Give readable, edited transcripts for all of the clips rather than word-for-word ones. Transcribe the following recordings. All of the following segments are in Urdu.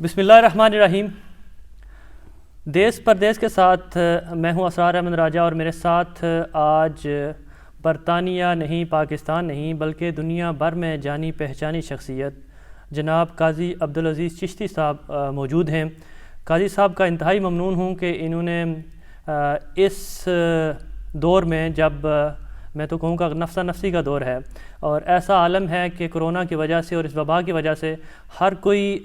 بسم اللہ الرحمن الرحیم۔ دیس پردیس کے ساتھ میں ہوں اسرار احمد راجہ، اور میرے ساتھ آج برطانیہ نہیں، پاکستان نہیں، بلکہ دنیا بھر میں جانی پہچانی شخصیت جناب قاضی عبدالعزیز چشتی صاحب موجود ہیں۔ قاضی صاحب کا انتہائی ممنون ہوں کہ انہوں نے اس دور میں، جب میں تو کہوں گا نفسا نفسی کا دور ہے اور ایسا عالم ہے کہ کرونا کی وجہ سے اور اس وبا کی وجہ سے ہر کوئی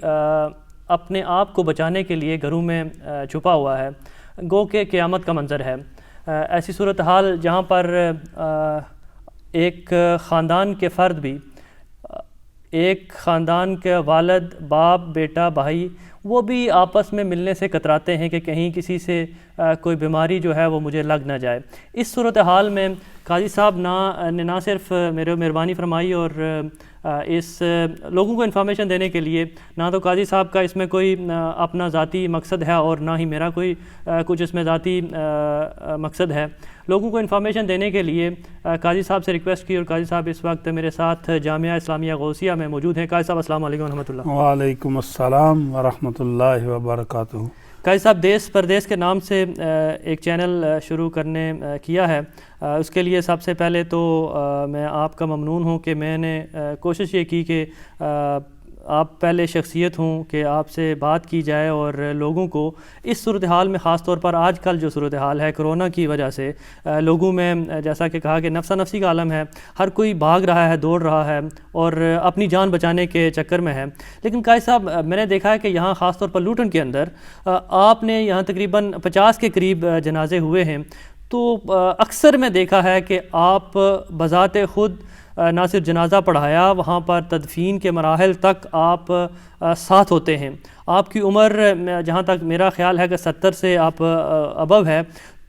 اپنے آپ کو بچانے کے لیے گھروں میں چھپا ہوا ہے، گو کہ قیامت کا منظر ہے۔ ایسی صورتحال جہاں پر ایک خاندان کے فرد بھی، ایک خاندان کے والد، باپ، بیٹا، بھائی، وہ بھی آپس میں ملنے سے کتراتے ہیں کہ کہیں کسی سے کوئی بیماری جو ہے وہ مجھے لگ نہ جائے۔ اس صورتحال میں قاضی صاحب نے نہ صرف میرے مہربانی فرمائی اور اس لوگوں کو انفارمیشن دینے کے لیے، نہ تو قاضی صاحب کا اس میں کوئی اپنا ذاتی مقصد ہے اور نہ ہی میرا کوئی کچھ اس میں ذاتی مقصد ہے، لوگوں کو انفارمیشن دینے کے لیے قاضی صاحب سے ریکویسٹ کی، اور قاضی صاحب اس وقت میرے ساتھ جامعہ اسلامیہ غوثیہ میں موجود ہیں۔ قاضی صاحب السلام علیکم ورحمۃ اللہ۔ وعلیکم السلام ورحمۃ اللہ وبرکاتہ۔ قاضی صاحب دیس پردیس کے نام سے ایک چینل شروع کرنے کیا ہے، اس کے لیے سب سے پہلے تو میں آپ کا ممنون ہوں کہ میں نے کوشش یہ کی کہ آپ پہلے شخصیت ہوں کہ آپ سے بات کی جائے اور لوگوں کو اس صورتحال میں، خاص طور پر آج کل جو صورتحال ہے کرونا کی وجہ سے، لوگوں میں جیسا کہ کہا کہ نفسا نفسی کا عالم ہے، ہر کوئی بھاگ رہا ہے، دوڑ رہا ہے اور اپنی جان بچانے کے چکر میں ہے۔ لیکن قاضی صاحب میں نے دیکھا ہے کہ یہاں خاص طور پر لوٹن کے اندر آپ نے یہاں تقریباً 50 کے قریب جنازے ہوئے ہیں، تو اکثر میں دیکھا ہے کہ آپ بذات خود نہ صرف جنازہ پڑھایا، وہاں پر تدفین کے مراحل تک آپ ساتھ ہوتے ہیں۔ آپ کی عمر جہاں تک میرا خیال ہے کہ 70 سے آپ ابو ہے،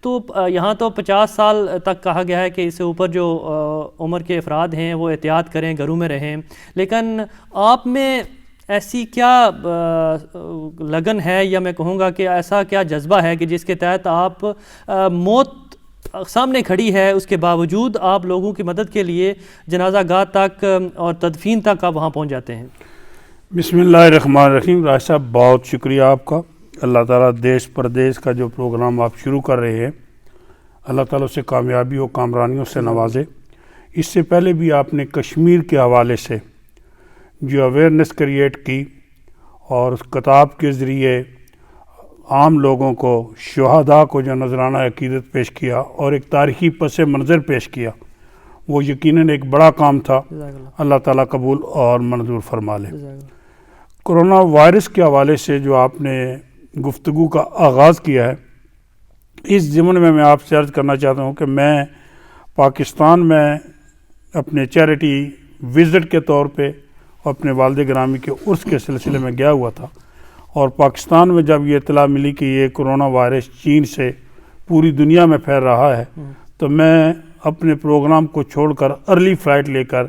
تو یہاں تو 50 سال تک کہا گیا ہے کہ اس سے اوپر جو عمر کے افراد ہیں وہ احتیاط کریں، گھروں میں رہیں، لیکن آپ میں ایسی کیا لگن ہے، یا میں کہوں گا کہ ایسا کیا جذبہ ہے کہ جس کے تحت آپ موت سامنے کھڑی ہے، اس کے باوجود آپ لوگوں کی مدد کے لیے جنازہ گاہ تک اور تدفین تک آپ وہاں پہنچ جاتے ہیں؟ بسم اللہ الرحمن الرحیم۔ راج صاحب بہت شکریہ آپ کا۔ اللہ تعالیٰ دیش پردیس کا جو پروگرام آپ شروع کر رہے ہیں، اللہ تعالیٰ سے کامیابی و کامرانیوں سے نوازے۔ اس سے پہلے بھی آپ نے کشمیر کے حوالے سے جو اویئرنیس کریٹ کی اور اس کتاب کے ذریعے عام لوگوں کو، شہداء کو جو نذرانہ عقیدت پیش کیا اور ایک تاریخی پس منظر پیش کیا، وہ یقیناً ایک بڑا کام تھا۔ اللہ تعالیٰ قبول اور منظور فرما لے۔ کرونا وائرس کے حوالے سے جو آپ نے گفتگو کا آغاز کیا ہے، اس ضمن میں آپ سے عرض کرنا چاہتا ہوں کہ میں پاکستان میں اپنے چیریٹی وزٹ کے طور پہ اپنے والد گرامی کے عرس کے سلسلے میں گیا ہوا تھا، اور پاکستان میں جب یہ اطلاع ملی کہ یہ کرونا وائرس چین سے پوری دنیا میں پھیل رہا ہے، تو میں اپنے پروگرام کو چھوڑ کر ارلی فلائٹ لے کر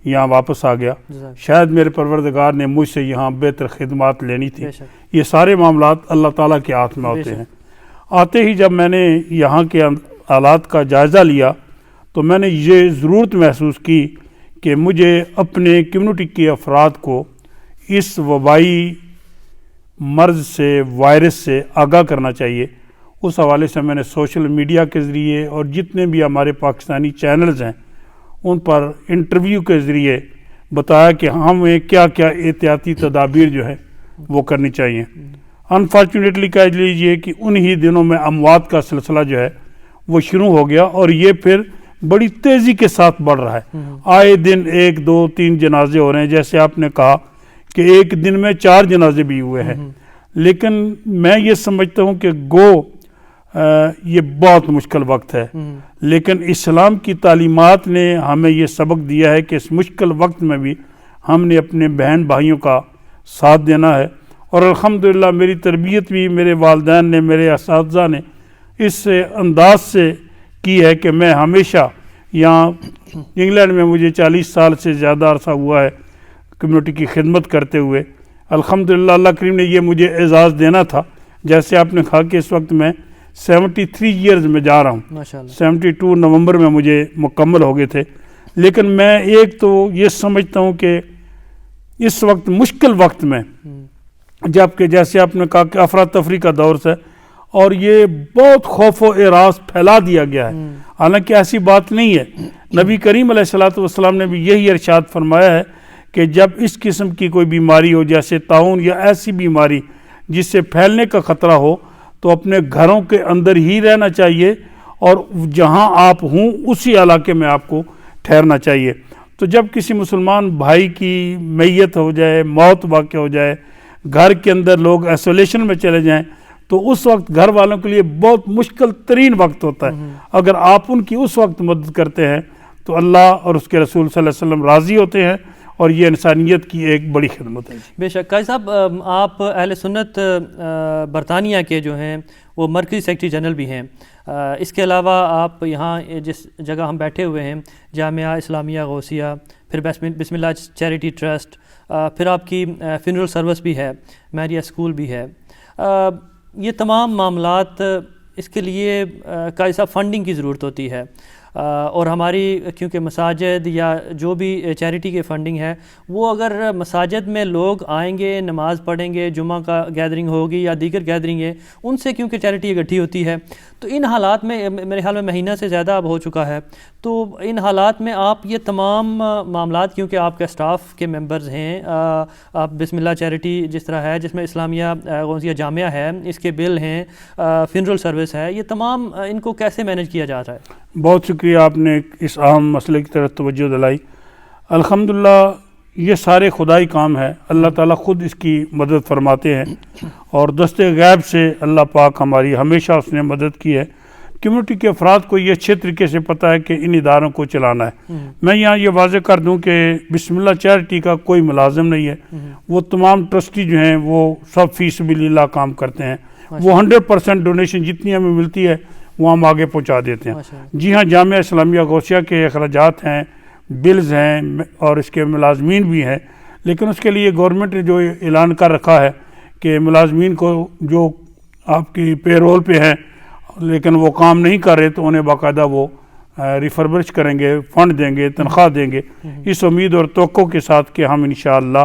یہاں واپس آ گیا۔ شاید میرے پروردگار نے مجھ سے یہاں بہتر خدمات لینی تھی۔ یہ سارے معاملات اللہ تعالیٰ کے ہاتھ میں ہوتے ہیں۔ آتے ہی جب میں نے یہاں کے حالات کا جائزہ لیا، تو میں نے یہ ضرورت محسوس کی کہ مجھے اپنے کمیونٹی کے افراد کو اس وبائی مرض سے، وائرس سے آگاہ کرنا چاہیے۔ اس حوالے سے میں نے سوشل میڈیا کے ذریعے اور جتنے بھی ہمارے پاکستانی چینلز ہیں ان پر انٹرویو کے ذریعے بتایا کہ ہمیں کیا کیا احتیاطی تدابیر جو ہے وہ کرنی چاہیے۔ انفارچونیٹلی کہہ لیجیے کہ انہی دنوں میں اموات کا سلسلہ جو ہے وہ شروع ہو گیا، اور یہ پھر بڑی تیزی کے ساتھ بڑھ رہا ہے۔ آئے دن 1، 2، 3 جنازے ہو رہے ہیں، جیسے آپ نے کہا کہ ایک دن میں 4 جنازے بھی ہوئے ہیں۔ لیکن میں یہ سمجھتا ہوں کہ یہ بہت مشکل وقت ہے، لیکن اسلام کی تعلیمات نے ہمیں یہ سبق دیا ہے کہ اس مشکل وقت میں بھی ہم نے اپنے بہن بھائیوں کا ساتھ دینا ہے۔ اور الحمدللہ میری تربیت بھی میرے والدین نے، میرے اساتذہ نے اس انداز سے کی ہے کہ میں ہمیشہ یہاں انگلینڈ میں مجھے 40 سال سے زیادہ عرصہ ہوا ہے کمیونٹی کی خدمت کرتے ہوئے۔ الحمدللہ اللہ کریم نے یہ مجھے اعزاز دینا تھا، جیسے آپ نے کہا کہ اس وقت میں 73 ایئرز میں جا رہا ہوں۔ 72 نومبر میں مجھے مکمل ہو گئے تھے۔ لیکن میں ایک تو یہ سمجھتا ہوں کہ اس وقت مشکل وقت میں جبکہ جیسے آپ نے کہا کہ افراتفری کا دور ہے اور یہ بہت خوف و اعراض پھیلا دیا گیا ہے، حالانکہ ایسی بات نہیں ہے۔ نبی کریم علیہ الصلوۃ والسلام نے بھی یہی ارشاد فرمایا ہے کہ جب اس قسم کی کوئی بیماری ہو جیسے طاعون یا ایسی بیماری جس سے پھیلنے کا خطرہ ہو تو اپنے گھروں کے اندر ہی رہنا چاہیے اور جہاں آپ ہوں اسی علاقے میں آپ کو ٹھہرنا چاہیے۔ تو جب کسی مسلمان بھائی کی میت ہو جائے، موت واقع ہو جائے، گھر کے اندر لوگ ایسولیشن میں چلے جائیں تو اس وقت گھر والوں کے لیے بہت مشکل ترین وقت ہوتا ہے۔ اگر آپ ان کی اس وقت مدد کرتے ہیں تو اللہ اور اس کے رسول صلی اللہ علیہ وسلم راضی ہوتے ہیں، اور یہ انسانیت کی ایک بڑی خدمت ہے۔ بے شک قاضی صاحب، آپ اہل سنت برطانیہ کے جو ہیں وہ مرکزی سیکرٹری جنرل بھی ہیں، اس کے علاوہ آپ یہاں جس جگہ ہم بیٹھے ہوئے ہیں جامعہ اسلامیہ غوثیہ، پھر بسم اللہ چیریٹی ٹرسٹ، پھر آپ کی فنرل سروس بھی ہے، میریا اسکول بھی ہے، یہ تمام معاملات اس کے لیے قاضی صاحب فنڈنگ کی ضرورت ہوتی ہے، اور ہماری کیونکہ مساجد یا جو بھی چیریٹی کے فنڈنگ ہے وہ اگر مساجد میں لوگ آئیں گے، نماز پڑھیں گے، جمعہ کا گیدرنگ ہوگی یا دیگر گیدرنگیں، ان سے کیونکہ چیریٹی اکٹھی ہوتی ہے، تو ان حالات میں میرے خیال میں مہینہ سے زیادہ اب ہو چکا ہے، تو ان حالات میں آپ یہ تمام معاملات، کیونکہ آپ کے اسٹاف کے ممبرز ہیں، آپ بسم اللہ چیریٹی جس طرح ہے جس میں اسلامیہ غوثیہ جامعہ ہے، اس کے بل ہیں، فنرل سروس ہے، یہ تمام ان کو کیسے مینیج کیا جا رہا ہے؟ بہت شکریہ، آپ نے اس اہم مسئلے کی طرف توجہ دلائی۔ الحمدللہ یہ سارے خدائی کام ہے، اللہ تعالیٰ خود اس کی مدد فرماتے ہیں، اور دست غیب سے اللہ پاک ہماری ہمیشہ اس نے مدد کی ہے۔ کمیونٹی کے افراد کو یہ اچھے طریقے سے پتہ ہے کہ ان اداروں کو چلانا ہے۔ میں یہاں یہ واضح کر دوں کہ بسم اللہ چیریٹی کا کوئی ملازم نہیں ہے، وہ تمام ٹرسٹی جو ہیں وہ سب فی سبیل اللہ کام کرتے ہیں، وہ 100% ڈونیشن جتنی ہمیں ملتی ہے وہ ہم آگے پہنچا دیتے ہیں۔ جی ہاں، جامعہ اسلامیہ غوثیہ کے اخراجات ہیں، بلز ہیں اور اس کے ملازمین بھی ہیں، لیکن اس کے لیے گورنمنٹ نے جو اعلان کر رکھا ہے کہ ملازمین کو جو آپ کی پے رول پہ ہیں لیکن وہ کام نہیں کر رہے تو انہیں باقاعدہ وہ ریفربش کریں گے، فنڈ دیں گے، تنخواہ دیں گے، اس امید اور توقع کے ساتھ کہ ہم انشاءاللہ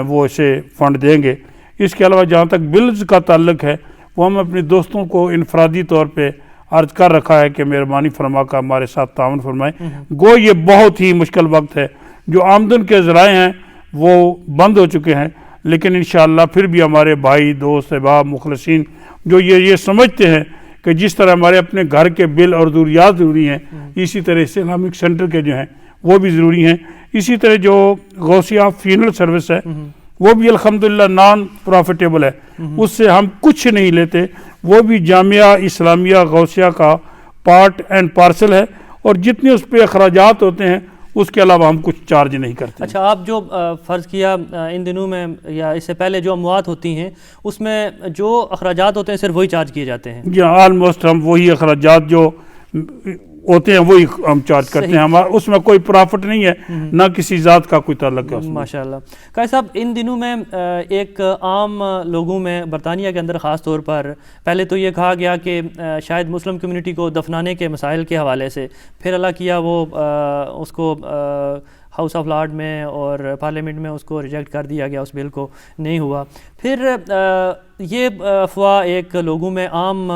وہ اسے فنڈ دیں گے۔ اس کے علاوہ جہاں تک بلز کا تعلق ہے وہ ہم اپنے دوستوں کو انفرادی طور پہ عرض کر رکھا ہے کہ مہربانی فرما کر ہمارے ساتھ تعاون فرمائیں۔ گو یہ بہت ہی مشکل وقت ہے، جو آمدن کے ذرائع ہیں وہ بند ہو چکے ہیں، لیکن انشاءاللہ پھر بھی ہمارے بھائی، دوست، احباب، مخلصین جو یہ سمجھتے ہیں کہ جس طرح ہمارے اپنے گھر کے بل اور ضروریات ضروری ہیں، اسی طرح اسلامک سینٹر کے جو ہیں وہ بھی ضروری ہیں، اسی طرح جو غوثیہ فینرل سروس ہے وہ بھی الحمدللہ نان پروفیٹیبل ہے، اس سے ہم کچھ نہیں لیتے، وہ بھی جامعہ اسلامیہ غوثیہ کا پارٹ اینڈ پارسل ہے، اور جتنے اس پہ اخراجات ہوتے ہیں اس کے علاوہ ہم کچھ چارج نہیں کرتے۔ اچھا، آپ جو فرض کیا ان دنوں میں یا اس سے پہلے جو اموات ہوتی ہیں اس میں جو اخراجات ہوتے ہیں صرف وہی چارج کیے جاتے ہیں؟ جی، آلموسٹ ہم وہی اخراجات جو ہوتے ہیں وہی ہم چارج کرتے ہیں، ہمارا اس میں کوئی پرافٹ نہیں ہے، نہ کسی ذات کا کوئی تعلق ہے۔ ماشاءاللہ۔ قاضی صاحب، ان دنوں میں ایک عام لوگوں میں برطانیہ کے اندر خاص طور پر پہلے تو یہ کہا گیا کہ شاید مسلم کمیونٹی کو دفنانے کے مسائل کے حوالے سے، پھر اللہ کیا وہ اس کو ہاؤس آف لارڈ میں اور پارلیمنٹ میں اس کو ریجیکٹ کر دیا گیا، اس بل کو نہیں ہوا۔ پھر یہ افواہ ایک لوگوں میں عام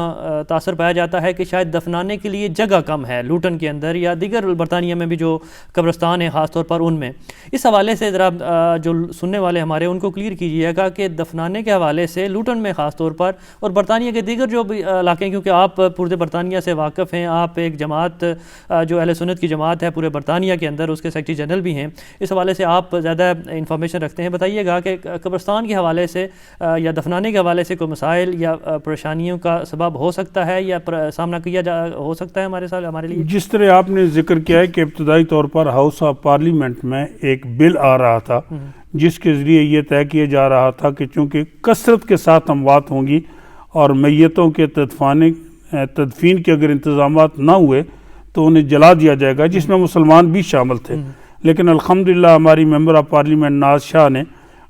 تاثر پایا جاتا ہے کہ شاید دفنانے کے لیے جگہ کم ہے لوٹن کے اندر یا دیگر برطانیہ میں بھی جو قبرستان ہیں خاص طور پر ان میں۔ اس حوالے سے ذرا جو سننے والے ہمارے ان کو کلیئر کیجیے گا کہ دفنانے کے حوالے سے لوٹن میں خاص طور پر اور برطانیہ کے دیگر جو بھی علاقے، کیونکہ آپ پورے برطانیہ سے واقف ہیں، آپ ایک جماعت جو اہل سنت کی جماعت ہے پورے برطانیہ کے اندر، اس کے سیکرٹری جنرل بھی ہیں، اس حوالے سے آپ زیادہ انفارمیشن رکھتے ہیں، بتائیے گا کہ قبرستان کے حوالے سے یا دفنانے کے حوالے سے کوئی مسائل یا پریشانیوں کا سبب ہو سکتا ہے یا سامنا کیا ہو سکتا ہے ہمارے لیے؟ جس طرح آپ نے ذکر کیا ہے کہ ابتدائی طور پر ہاؤس آف پارلیمنٹ میں ایک بل آ رہا تھا جس کے ذریعے یہ طے کیا جا رہا تھا کہ چونکہ کثرت کے ساتھ اموات ہوں گی اور میتوں کے تدفین کے اگر انتظامات نہ ہوئے تو انہیں جلا دیا جائے گا، جس میں مسلمان بھی شامل تھے، لیکن الحمدللہ ہماری ممبر آف پارلیمنٹ ناز شاہ نے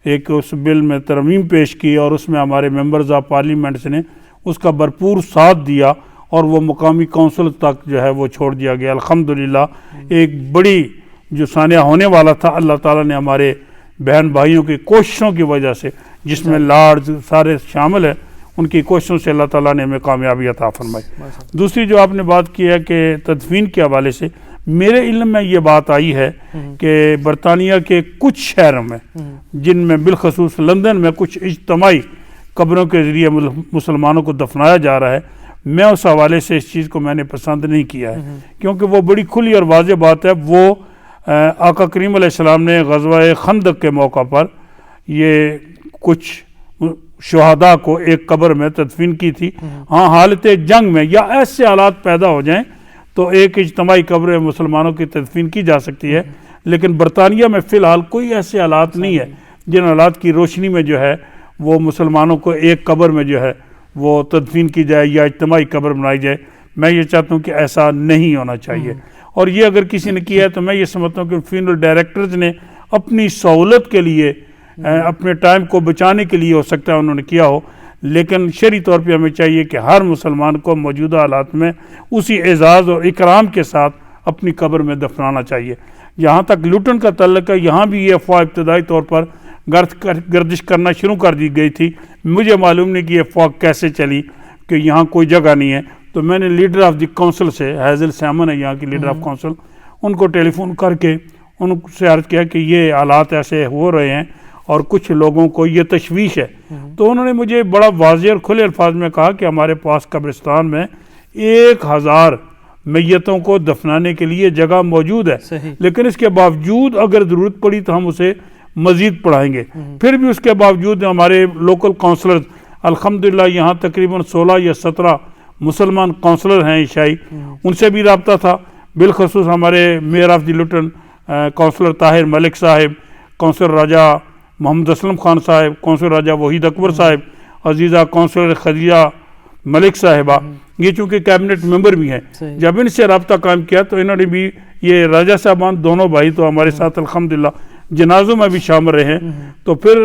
ایک اس بل میں ترمیم پیش کی اور اس میں ہمارے ممبرز آف پارلیمنٹس نے اس کا بھرپور ساتھ دیا اور وہ مقامی کونسل تک جو ہے وہ چھوڑ دیا گیا۔ الحمدللہ ایک بڑی جو سانحہ ہونے والا تھا، اللہ تعالیٰ نے ہمارے بہن بھائیوں کی کوششوں کی وجہ سے، جس میں لارڈ سارے شامل ہیں، ان کی کوششوں سے اللہ تعالیٰ نے ہمیں کامیابی عطا فرمائی۔ دوسری جو آپ نے بات کی ہے کہ تدفین کے حوالے سے، میرے علم میں یہ بات آئی ہے کہ برطانیہ کے کچھ شہروں میں، جن میں بالخصوص لندن میں کچھ اجتماعی قبروں کے ذریعے مسلمانوں کو دفنایا جا رہا ہے، میں اس حوالے سے اس چیز کو میں نے پسند نہیں کیا ہے، کیونکہ وہ بڑی کھلی اور واضح بات ہے۔ وہ آقا کریم علیہ السلام نے غزوہ خندق کے موقع پر یہ کچھ شہداء کو ایک قبر میں تدفین کی تھی۔ ہاں، حالت جنگ میں یا ایسے حالات پیدا ہو جائیں تو ایک اجتماعی قبر مسلمانوں کی تدفین کی جا سکتی ہے، لیکن برطانیہ میں فی الحال کوئی ایسے حالات نہیں ہے جن حالات کی روشنی میں جو ہے وہ مسلمانوں کو ایک قبر میں جو ہے وہ تدفین کی جائے یا اجتماعی قبر بنائی جائے۔ میں یہ چاہتا ہوں کہ ایسا نہیں ہونا چاہیے، اور یہ اگر کسی نے کیا ہے تو میں یہ سمجھتا ہوں کہ فینرل ڈائریکٹرز نے اپنی سہولت کے لیے، اپنے ٹائم کو بچانے کے لیے ہو سکتا ہے انہوں نے کیا ہو، لیکن شرعی طور پہ ہمیں چاہیے کہ ہر مسلمان کو موجودہ حالات میں اسی اعزاز اور اکرام کے ساتھ اپنی قبر میں دفنانا چاہیے۔ جہاں تک لوٹن کا تعلق ہے، یہاں بھی یہ افواہ ابتدائی طور پر گردش کرنا شروع کر دی گئی تھی۔ مجھے معلوم نہیں کہ یہ افواہ کیسے چلی کہ یہاں کوئی جگہ نہیں ہے، تو میں نے لیڈر آف دی کونسل سے، ہیزل سیمن ہے یہاں کی لیڈر آف کونسل، ان کو ٹیلی فون کر کے ان سے عرض کیا کہ یہ حالات ایسے ہو رہے ہیں اور کچھ لوگوں کو یہ تشویش ہے، تو انہوں نے مجھے بڑا واضح اور کھلے الفاظ میں کہا کہ ہمارے پاس قبرستان میں 1000 میتوں کو دفنانے کے لیے جگہ موجود ہے، لیکن اس کے باوجود اگر ضرورت پڑی تو ہم اسے مزید پڑھائیں گے۔ پھر بھی اس کے باوجود ہمارے لوکل کونسلرز، الحمدللہ یہاں تقریباً 16 یا 17 مسلمان کونسلر ہیں عیسائی، ان سے بھی رابطہ تھا، بالخصوص ہمارے mayor of the Luton councillor Tahir Malik صاحب، کونسلر راجہ محمد اسلم خان صاحب، کونسلر راجہ وحید اکبر صاحب، عزیزہ کونسلر خدیجہ ملک صاحبہ، یہ چونکہ کیبنٹ ممبر بھی ہیں۔ جب ان سے رابطہ قائم کیا تو انہوں نے بھی، یہ راجہ صاحبان دونوں بھائی تو ہمارے ساتھ الحمدللہ جنازوں میں بھی شامل رہے ہیں، تو پھر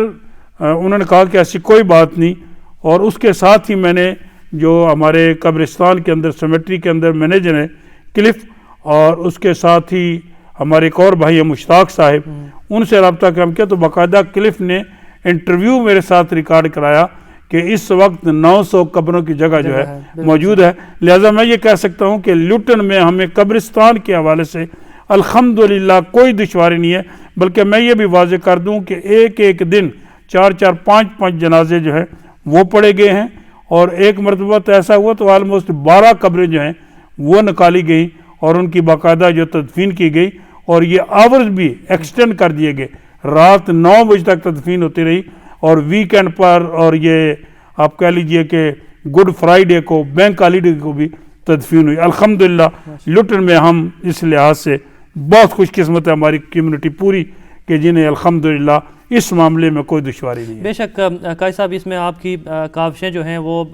انہوں نے کہا کہ ایسی کوئی بات نہیں، اور اس کے ساتھ ہی میں نے جو ہمارے قبرستان کے اندر سیمیٹری کے اندر مینیجر ہیں کلف، اور اس کے ساتھ ہی ہمارے ایک اور بھائی ہیں مشتاق صاحب، ان سے رابطہ قائم کیا، تو باقاعدہ کلف نے انٹرویو میرے ساتھ ریکارڈ کرایا کہ اس وقت 900 قبروں کی جگہ جو ہے موجود ہے۔ لہٰذا میں یہ کہہ سکتا ہوں کہ لوٹن میں ہمیں قبرستان کے حوالے سے الحمدللہ کوئی دشواری نہیں ہے، بلکہ میں یہ بھی واضح کر دوں کہ ایک دن 4 5 جنازے جو ہیں وہ پڑے گئے ہیں، اور ایک مرتبہ تو ایسا ہوا تو آلموسٹ 12 قبریں جو ہیں وہ نکالی گئیں اور ان کی باقاعدہ جو تدفین کی گئی، اور یہ آورز بھی ایکسٹینڈ کر دیے گئے، رات 9 بجے تک تدفین ہوتی رہی، اور ویکینڈ پر اور یہ آپ کہہ لیجئے کہ گڈ فرائیڈے کو، بینک ہالیڈے کو بھی تدفین ہوئی۔ الحمدللہ لوٹن میں ہم اس لحاظ سے بہت خوش قسمت ہے ہماری کمیونٹی پوری کہ جنہیں الحمدللہ اس معاملے میں کوئی دشواری نہیں ہے۔ بے شک قائد صاحب، اس میں آپ کی کاوشیں جو ہیں وہ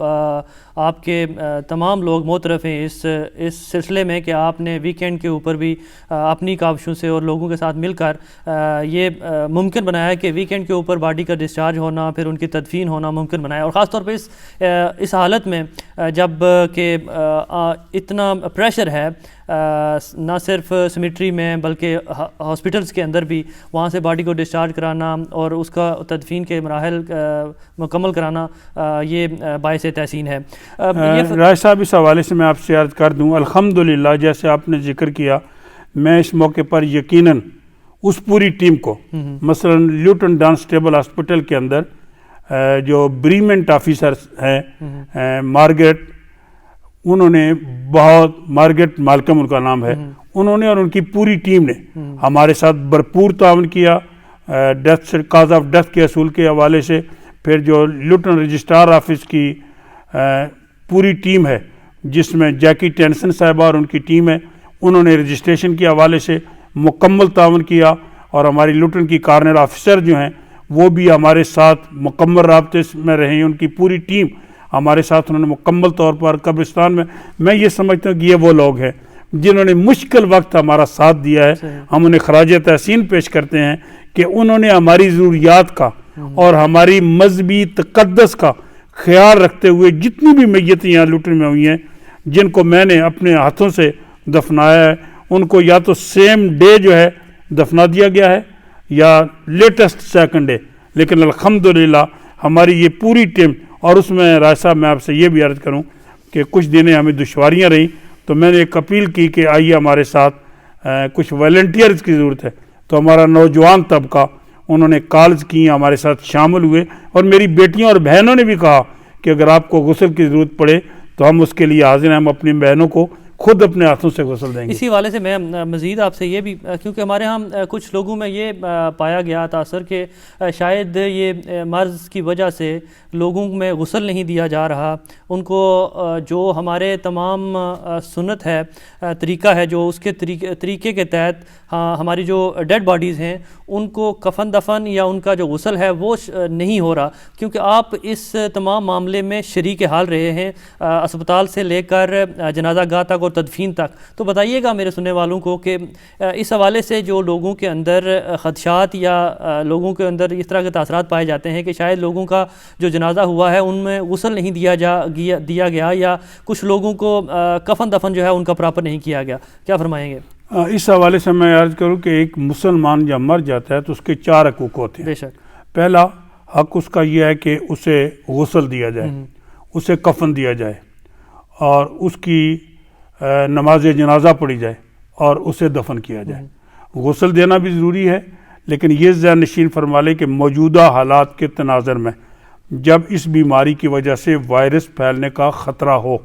آپ کے تمام لوگ معترف ہیں اس سلسلے میں کہ آپ نے ویکینڈ کے اوپر بھی اپنی کاوشوں سے اور لوگوں کے ساتھ مل کر یہ ممکن بنایا ہے کہ ویکینڈ کے اوپر باڈی کا ڈسچارج ہونا، پھر ان کی تدفین ہونا ممکن بنایا، اور خاص طور پہ اس حالت میں جب کہ اتنا پریشر ہے نہ صرف سیمیٹری میں بلکہ ہاسپٹلس کے اندر بھی، وہاں سے باڈی کو ڈسچارج کرانا اور اس کا تدفین کے مراحل مکمل کرانا، یہ باعث تحسین ہے۔ راج صاحب، اس حوالے سے میں آپ سے عرض کر دوں، الحمدللہ جیسے آپ نے ذکر کیا، میں اس موقع پر یقیناً اس پوری ٹیم کو، مثلا لیوٹن ڈانسٹیبل ہاسپٹل کے اندر جو بریمنٹ آفیسر ہیں مارگریٹ، انہوں نے بہت، مارگریٹ مالکم ان کا نام ہے، انہوں نے اور ان کی پوری ٹیم نے ہمارے ساتھ بھرپور تعاون کیا، ڈیتھ، کاز آف ڈیتھ کے اصول کے حوالے سے۔ پھر جو لوٹن رجسٹرار آفس کی پوری ٹیم ہے جس میں جیکی ٹینسن صاحبہ اور ان کی ٹیم ہے، انہوں نے رجسٹریشن کے حوالے سے مکمل تعاون کیا، اور ہماری لوٹن کی کارنر آفیسر جو ہیں وہ بھی ہمارے ساتھ مکمل رابطے میں رہے ہیں، ان کی پوری ٹیم ہمارے ساتھ، انہوں نے مکمل طور پر قبرستان میں یہ سمجھتا ہوں کہ یہ وہ لوگ ہیں جنہوں نے مشکل وقت ہمارا ساتھ دیا ہے۔ ہم انہیں خراج تحسین پیش کرتے ہیں کہ انہوں نے ہماری ضروریات کا اور ہماری مذہبی تقدس کا خیال رکھتے ہوئے جتنی بھی میتیں یہاں لوٹن میں ہوئی ہیں، جن کو میں نے اپنے ہاتھوں سے دفنایا ہے، ان کو یا تو سیم ڈے جو ہے دفنا دیا گیا ہے، یا لیٹسٹ سیکنڈ ڈے، لیکن الحمدللہ ہماری یہ پوری ٹیم، اور اس میں راج صاحب میں آپ سے یہ بھی عرض کروں کہ کچھ دنیں ہمیں دشواریاں رہیں، تو میں نے ایک اپیل کی کہ آئیے ہمارے ساتھ کچھ والنٹیئرز کی ضرورت ہے، تو ہمارا نوجوان طبقہ انہوں نے کالز کی، ہمارے ساتھ شامل ہوئے، اور میری بیٹیاں اور بہنوں نے بھی کہا کہ اگر آپ کو غسل کی ضرورت پڑے تو ہم اس کے لیے حاضر ہیں، ہم اپنی بہنوں کو خود اپنے ہاتھوں سے غسل دیں گے۔ اسی حوالے سے میں مزید آپ سے یہ بھی، کیونکہ ہمارے ہاں کچھ لوگوں میں یہ پایا گیا تاثر کہ شاید یہ مرض کی وجہ سے لوگوں میں غسل نہیں دیا جا رہا، ان کو جو ہمارے تمام سنت ہے، طریقہ ہے، جو اس کے طریقے کے تحت ہماری جو ڈیڈ باڈیز ہیں ان کو کفن دفن یا ان کا جو غسل ہے وہ نہیں ہو رہا، کیونکہ آپ اس تمام معاملے میں شریک حال رہے ہیں، اسپتال سے لے کر جنازہ گاہ تک اور تدفین تک۔ تو بتائیے گا میرے سننے والوں کو کہ اس حوالے سے جو لوگوں کے اندر خدشات یا لوگوں کے اندر اس طرح کے تاثرات پائے جاتے ہیں کہ شاید لوگوں کا جو جنازہ ہوا ہے ان میں غسل نہیں دیا گیا یا کچھ لوگوں کو کفن دفن جو ہے ان کا پراپر نہیں کیا گیا، کیا فرمائیں گے؟ اس حوالے سے میں عرض کروں کہ ایک مسلمان جب مر جاتا ہے تو اس کے 4 حقوق ہوتے ہیں۔ بے شک۔ پہلا حق اس کا یہ ہے کہ اسے غسل دیا جائے، اسے کفن دیا جائے، اور اس کی نماز جنازہ پڑھی جائے، اور اسے دفن کیا جائے۔ غسل دینا بھی ضروری ہے، لیکن یہ ذہن نشین فرما لیں کہ موجودہ حالات کے تناظر میں جب اس بیماری کی وجہ سے وائرس پھیلنے کا خطرہ ہو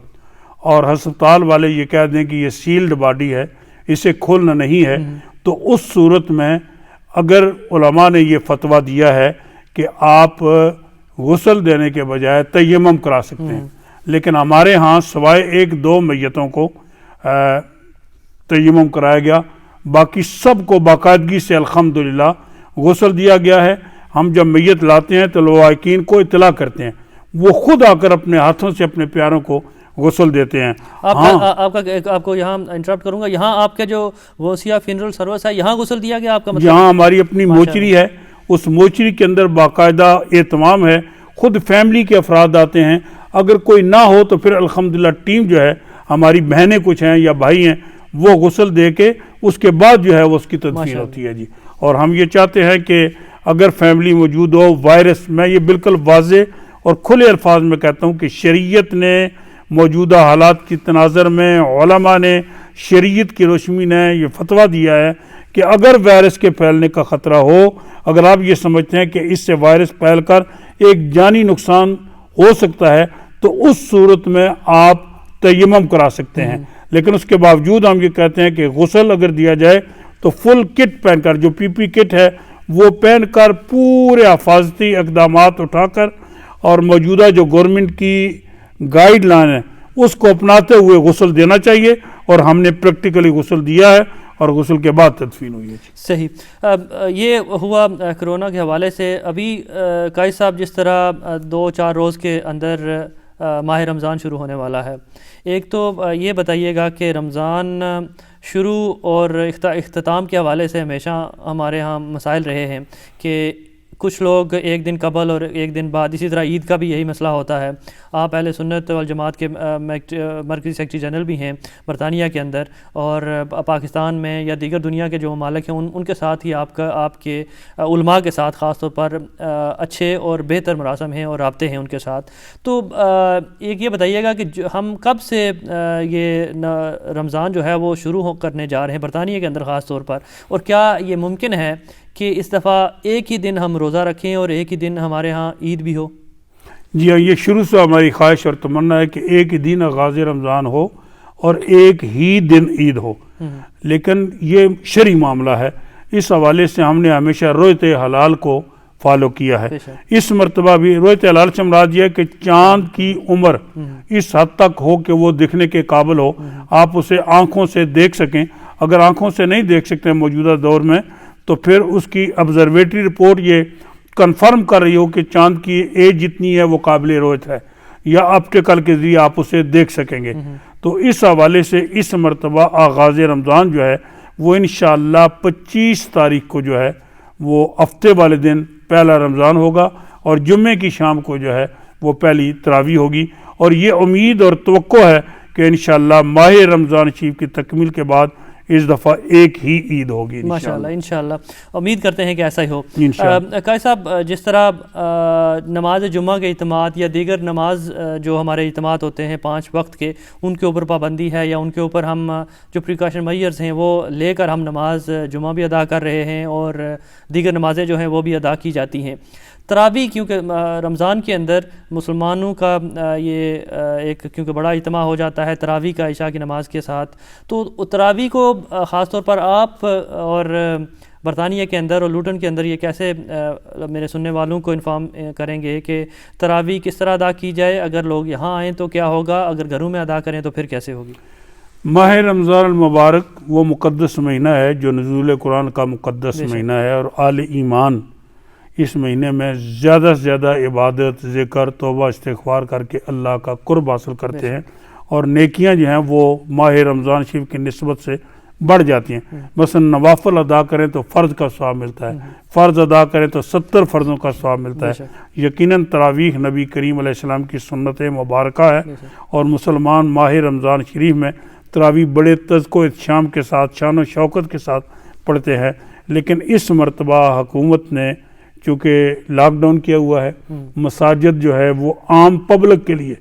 اور ہسپتال والے یہ کہہ دیں کہ یہ سیلڈ باڈی ہے، اسے کھولنا نہیں ہے، تو اس صورت میں اگر علماء نے یہ فتویٰ دیا ہے کہ آپ غسل دینے کے بجائے تیمم کرا سکتے ہیں، لیکن ہمارے ہاں سوائے 1-2 میتوں کو تیمم کرایا گیا، باقی سب کو باقاعدگی سے الحمدللہ غسل دیا گیا ہے۔ ہم جب میت لاتے ہیں تو لواحقین کو اطلاع کرتے ہیں، وہ خود آ کر اپنے ہاتھوں سے اپنے پیاروں کو غسل دیتے ہیں۔ آپ کو یہاں انٹرپٹ کروں گا، یہاں آپ کے جو غوثیہ فینرل سروس ہے یہاں غسل دیا گیا آپ کا مطلب؟ یہاں ہماری اپنی موچری ہے، اس موچری کے اندر باقاعدہ اہتمام ہے، خود فیملی کے افراد آتے ہیں، اگر کوئی نہ ہو تو پھر الحمدللہ ٹیم جو ہے، ہماری بہنیں کچھ ہیں یا بھائی ہیں، وہ غسل دے کے اس کے بعد جو ہے وہ اس کی تدفین ہوتی ہے جی۔ اور ہم یہ چاہتے ہیں کہ اگر فیملی موجود ہو، وائرس، میں یہ بالکل واضح اور کھلے الفاظ میں کہتا ہوں کہ شریعت نے موجودہ حالات کی تناظر میں، علماء نے شریعت کی روشنی نے یہ فتویٰ دیا ہے کہ اگر وائرس کے پھیلنے کا خطرہ ہو، اگر آپ یہ سمجھتے ہیں کہ اس سے وائرس پھیل کر ایک جانی نقصان ہو سکتا ہے تو اس صورت میں آپ تیمم کرا سکتے ہیں، لیکن اس کے باوجود ہم یہ کہتے ہیں کہ غسل اگر دیا جائے تو فل کٹ پہن کر، جو پی کٹ ہے وہ پہن کر، پورے حفاظتی اقدامات اٹھا کر، اور موجودہ جو گورنمنٹ کی گائیڈ لائن ہے اس کو اپناتے ہوئے غسل دینا چاہیے، اور ہم نے پریکٹیکلی غسل دیا ہے اور غسل کے بعد تدفین ہوئی ہے۔ صحیح۔ یہ ہوا کرونا کے حوالے سے۔ ابھی قائد صاحب جس طرح 2-4 روز کے اندر ماہ رمضان شروع ہونے والا ہے، ایک تو یہ بتائیے گا کہ رمضان شروع اور اختتام کے حوالے سے ہمیشہ ہمارے ہاں مسائل رہے ہیں کہ کچھ لوگ ایک دن قبل اور ایک دن بعد، اسی طرح عید کا بھی یہی مسئلہ ہوتا ہے۔ آپ اہل سنت والجماعت کے مرکزی سیکرٹری جنرل بھی ہیں برطانیہ کے اندر، اور پاکستان میں یا دیگر دنیا کے جو ممالک ہیں ان کے ساتھ ہی آپ کے علماء کے ساتھ خاص طور پر اچھے اور بہتر مراسم ہیں اور رابطے ہیں ان کے ساتھ۔ تو ایک یہ بتائیے گا کہ ہم کب سے یہ رمضان جو ہے وہ شروع کرنے جا رہے ہیں برطانیہ کے اندر خاص طور پر، اور کیا یہ ممکن ہے کہ اس دفعہ ایک ہی دن ہم روزہ رکھیں اور ایک ہی دن ہمارے ہاں عید بھی ہو؟ جی ہاں، یہ شروع سے ہماری خواہش اور تمنا ہے کہ ایک ہی دن آغاز رمضان ہو اور ایک ہی دن عید ہو، لیکن یہ شرعی معاملہ ہے، اس حوالے سے ہم نے ہمیشہ رویت حلال کو فالو کیا ہے۔ اس مرتبہ بھی رویت حلال سے مراد یہ ہے کہ چاند کی عمر اس حد تک ہو کہ وہ دکھنے کے قابل ہو، آپ اسے آنکھوں سے دیکھ سکیں۔ اگر آنکھوں سے نہیں دیکھ سکتے موجودہ دور میں تو پھر اس کی آبزرویٹری رپورٹ یہ کنفرم کر رہی ہو کہ چاند کی ایج جتنی ہے وہ قابل رویت ہے، یا آپٹیکل کے ذریعے آپ اسے دیکھ سکیں گے۔ تو اس حوالے سے اس مرتبہ آغاز رمضان جو ہے وہ انشاءاللہ 25 تاریخ کو جو ہے وہ ہفتے والے دن پہلا رمضان ہوگا، اور جمعے کی شام کو جو ہے وہ پہلی تراویح ہوگی، اور یہ امید اور توقع ہے کہ انشاءاللہ ماہ رمضان شریف کی تکمیل کے بعد اس دفعہ ایک ہی عید ہوگی ماشاءاللہ انشاءاللہ امید کرتے ہیں کہ ایسا ہی ہو انشاءاللہ۔ قائد صاحب جس طرح نماز جمعہ کے اجتماعات یا دیگر نماز جو ہمارے اجتماعات ہوتے ہیں 5 وقت کے، ان کے اوپر پابندی ہے یا ان کے اوپر ہم جو پریکاشن میئرز ہیں وہ لے کر ہم نماز جمعہ بھی ادا کر رہے ہیں اور دیگر نمازیں جو ہیں وہ بھی ادا کی جاتی ہیں، تراویح کیونکہ رمضان کے اندر مسلمانوں کا یہ ایک کیونکہ بڑا اجتماع ہو جاتا ہے تراویح کا عشاء کی نماز کے ساتھ، تو تراویح کو خاص طور پر آپ اور برطانیہ کے اندر اور لوٹن کے اندر یہ کیسے میرے سننے والوں کو انفارم کریں گے کہ تراویح کس طرح ادا کی جائے؟ اگر لوگ یہاں آئیں تو کیا ہوگا، اگر گھروں میں ادا کریں تو پھر کیسے ہوگی؟ ماہ رمضان المبارک وہ مقدس مہینہ ہے جو نزول قرآن کا مقدس مہینہ ہے، اور اہل ایمان اس مہینے میں زیادہ سے زیادہ عبادت، ذکر، توبہ، استغفار کر کے اللہ کا قرب حاصل کرتے ہیں، اور نیکیاں جو ہیں وہ ماہ رمضان شریف کی نسبت سے بڑھ جاتی ہیں۔ مثلا نوافل ادا کریں تو فرض کا ثواب ملتا ہے، فرض ادا کریں تو 70 فرضوں کا ثواب ملتا ہے۔ یقیناً تراویح نبی کریم علیہ السلام کی سنت مبارکہ ہے، اور مسلمان ماہ رمضان شریف میں تراویح بڑے تذکر و احتشام کے ساتھ، شان و شوکت کے ساتھ پڑھتے ہیں۔ لیکن اس مرتبہ حکومت نے چونکہ لاک ڈاؤن کیا ہوا ہے، مساجد جو ہے وہ عام پبلک کے لیے،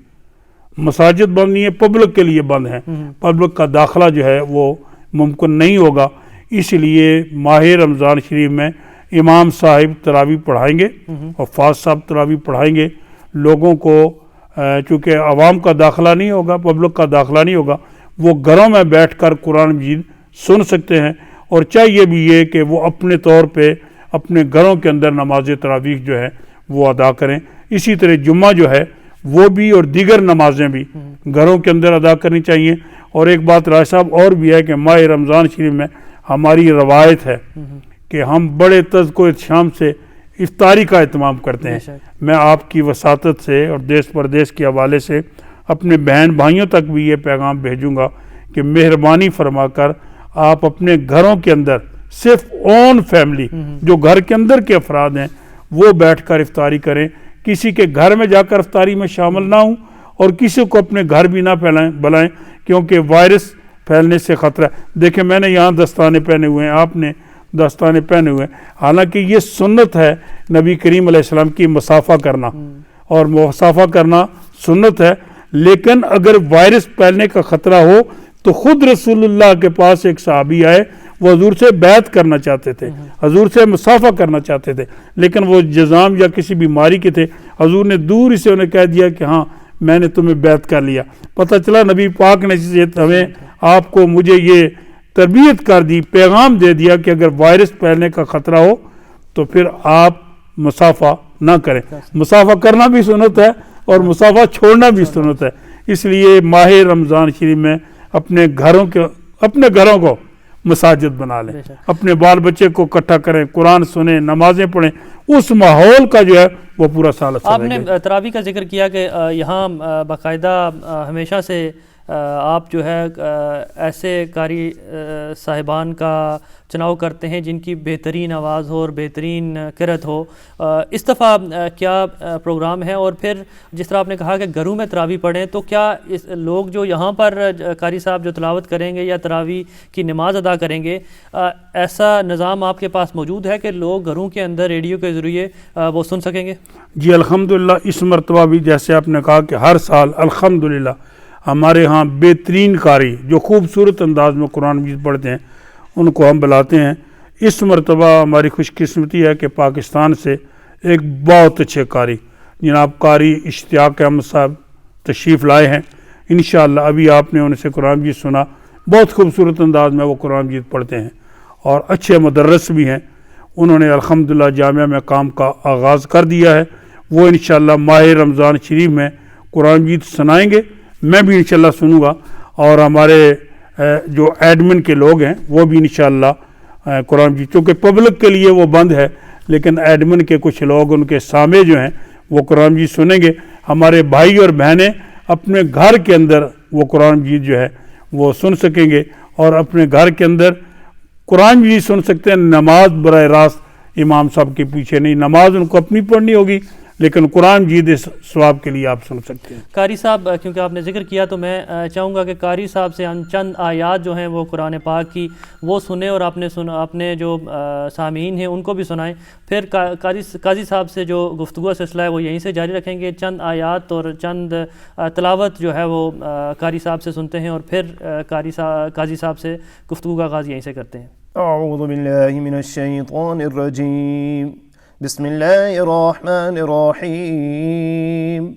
مساجد بند نہیں ہے، پبلک کے لیے بند ہیں، پبلک کا داخلہ جو ہے وہ ممکن نہیں ہوگا، اس لیے ماہ رمضان شریف میں امام صاحب تراویح پڑھائیں گے اور فاض صاحب تراویح پڑھائیں گے۔ لوگوں کو چونکہ عوام کا داخلہ نہیں ہوگا، پبلک کا داخلہ نہیں ہوگا، وہ گھروں میں بیٹھ کر قرآن مجید سن سکتے ہیں، اور چاہیے بھی یہ کہ وہ اپنے طور پہ اپنے گھروں کے اندر نماز تراویح جو ہے وہ ادا کریں۔ اسی طرح جمعہ جو ہے وہ بھی اور دیگر نمازیں بھی گھروں کے اندر ادا کرنی چاہیے۔ اور ایک بات راج صاحب اور بھی ہے کہ ماہ رمضان شریف میں ہماری روایت ہے کہ ہم بڑے تذکر و احتشام سے افطاری کا اہتمام کرتے ہیں۔ میں آپ کی وساطت سے اور دیس پردیس کے حوالے سے اپنے بہن بھائیوں تک بھی یہ پیغام بھیجوں گا کہ مہربانی فرما کر آپ اپنے گھروں کے اندر صرف اون فیملی جو گھر کے اندر کے افراد ہیں وہ بیٹھ کر افطاری کریں، کسی کے گھر میں جا کر افطاری میں شامل نہ ہوں، اور کسی کو اپنے گھر بھی نہ بلائیں، کیونکہ وائرس پھیلنے سے خطرہ ہے۔ دیکھیں میں نے یہاں دستانے پہنے ہوئے ہیں، آپ نے دستانے پہنے ہوئے ہیں، حالانکہ یہ سنت ہے نبی کریم علیہ السلام کی مسافہ کرنا، اور مسافہ کرنا سنت ہے، لیکن اگر وائرس پھیلنے کا خطرہ ہو تو خود رسول اللہ کے پاس ایک صحابی آئے، وہ حضور سے بیعت کرنا چاہتے تھے، حضور سے مسافہ کرنا چاہتے تھے، لیکن وہ جزام یا کسی بیماری کے تھے، حضور نے دور سے انہیں کہہ دیا کہ ہاں میں نے تمہیں بیعت کر لیا۔ پتہ چلا نبی پاک نے ہمیں آپ کو مجھے یہ تربیت کر دی، پیغام دے دیا کہ اگر وائرس پھیلنے کا خطرہ ہو تو پھر آپ مسافہ نہ کریں۔ مسافہ کرنا بھی سنت ہے اور مسافہ چھوڑنا بھی سنت ہے، اس لیے ماہ رمضان شریف میں اپنے گھروں کو مساجد بنا لیں، اپنے بال بچے کو اکٹھا کریں، قرآن سنیں، نمازیں پڑھیں، اس ماحول کا جو ہے وہ پورا سال اثر آپ نے تراویح کا ذکر کیا کہ یہاں باقاعدہ ہمیشہ سے آپ جو ہے ایسے قاری صاحبان کا چناؤ کرتے ہیں جن کی بہترین آواز ہو اور بہترین قرأت ہو، اس دفعہ کیا پروگرام ہے؟ اور پھر جس طرح آپ نے کہا کہ گھروں میں تراویح پڑھیں، تو کیا لوگ جو یہاں پر قاری صاحب جو تلاوت کریں گے یا تراویح کی نماز ادا کریں گے، ایسا نظام آپ کے پاس موجود ہے کہ لوگ گھروں کے اندر ریڈیو کے ذریعے وہ سن سکیں گے؟ جی الحمدللہ، اس مرتبہ بھی جیسے آپ نے کہا کہ ہر سال الحمدللہ ہمارے ہاں بہترین قاری جو خوبصورت انداز میں قرآن مجید پڑھتے ہیں ان کو ہم بلاتے ہیں۔ اس مرتبہ ہماری خوش قسمتی ہے کہ پاکستان سے ایک بہت اچھے قاری جناب قاری اشتیاق احمد صاحب تشریف لائے ہیں۔ انشاءاللہ ابھی آپ نے ان سے قرآن مجید سنا، بہت خوبصورت انداز میں وہ قرآن مجید پڑھتے ہیں اور اچھے مدرس بھی ہیں۔ انہوں نے الحمدللہ جامعہ میں کام کا آغاز کر دیا ہے، وہ انشاءاللہ ماہ رمضان شریف میں قرآن مجید سنائیں گے، میں بھی انشاءاللہ سنوں گا، اور ہمارے جو ایڈمن کے لوگ ہیں وہ بھی انشاءاللہ قرآن مجید، چونکہ پبلک کے لیے وہ بند ہے لیکن ایڈمن کے کچھ لوگ ان کے سامع جو ہیں وہ قرآن مجید سنیں گے۔ ہمارے بھائی اور بہنیں اپنے گھر کے اندر وہ قرآن مجید جو ہے وہ سن سکیں گے، اور اپنے گھر کے اندر قرآن مجید سن سکتے ہیں۔ نماز براہ راست امام صاحب کے پیچھے نہیں، نماز ان کو اپنی پڑھنی ہوگی، لیکن قرآن جید ثواب کے لیے آپ سن سکتے ہیں۔ قاری صاحب کیونکہ آپ نے ذکر کیا تو میں چاہوں گا کہ قاری صاحب سے چند آیات جو ہیں وہ قرآن پاک کی وہ سنیں اور اپنے جو سامعین ہیں ان کو بھی سنائیں، پھر قاضی صاحب سے جو گفتگو سلسلہ ہے وہ یہیں سے جاری رکھیں گے۔ چند آیات اور چند تلاوت جو ہے وہ قاری صاحب سے سنتے ہیں اور پھر قاضی صاحب سے گفتگو کا آغاز یہیں سے کرتے ہیں۔ اعوذ باللہ من الشیطان الرجیم، بسم اللہ الرحمن الرحیم۔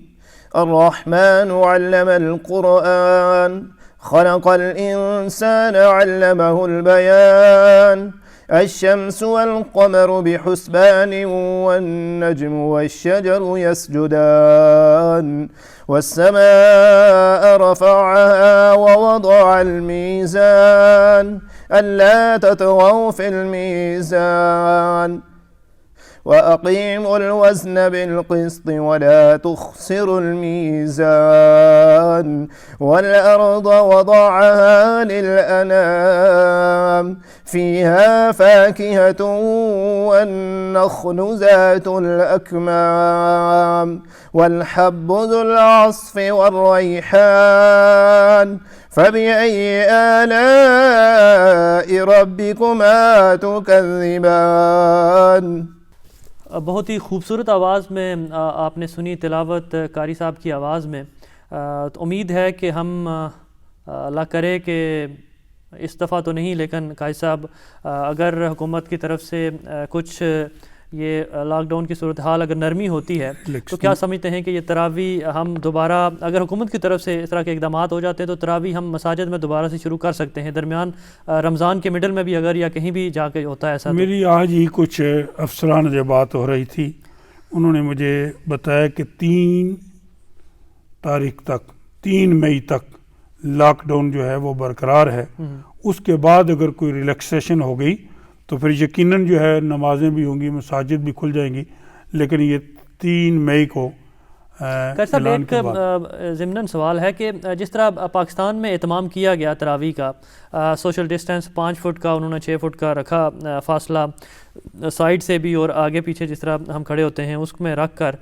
الرحمن علم القرآن، خلق الانسان علمہ البیان، الشمس والقمر بحسبان والنجم والشجر يسجدان، والسماء رفعها ووضع الميزان ألا تطغوا في الميزان وأقيموا الوزن بالقسط ولا تخسروا الميزان، والأرض وضعها للأنام فيها فاكهة والنخل ذات الأكمام والحب ذو العصف والريحان، فبأي آلاء ربكما تكذبان۔ بہت ہی خوبصورت آواز میں آپ نے سنی تلاوت قاری صاحب کی آواز میں۔ تو امید ہے کہ ہم اللہ کرے کہ اس دفعہ تو نہیں لیکن قاری صاحب اگر حکومت کی طرف سے کچھ یہ لاک ڈاؤن کی صورتحال اگر نرمی ہوتی ہے تو کیا سمجھتے ہیں کہ یہ تراویح ہم دوبارہ اگر حکومت کی طرف سے اس طرح کے اقدامات ہو جاتے ہیں تو تراویح ہم مساجد میں دوبارہ سے شروع کر سکتے ہیں درمیان رمضان کے مڈل میں بھی اگر یا کہیں بھی جا کے ہوتا ہے ایسا؟ میری آج ہی کچھ افسران سے بات ہو رہی تھی، انہوں نے مجھے بتایا کہ 3 تاریخ تک 3 مئی تک لاک ڈاؤن جو ہے وہ برقرار ہے، اس کے بعد اگر کوئی ریلیکسیشن ہو گئی تو پھر یقیناً جو ہے نمازیں بھی ہوں گی، مساجد بھی کھل جائیں گی، لیکن یہ 3 مئی کو صاحب ایک ضمناً سوال ہے کہ جس طرح پاکستان میں اہتمام کیا گیا تراویح کا، سوشل ڈسٹینس 5 فٹ کا انہوں نے 6 فٹ کا رکھا فاصلہ، سائڈ سے بھی اور آگے پیچھے جس طرح ہم کھڑے ہوتے ہیں اس میں رکھ کر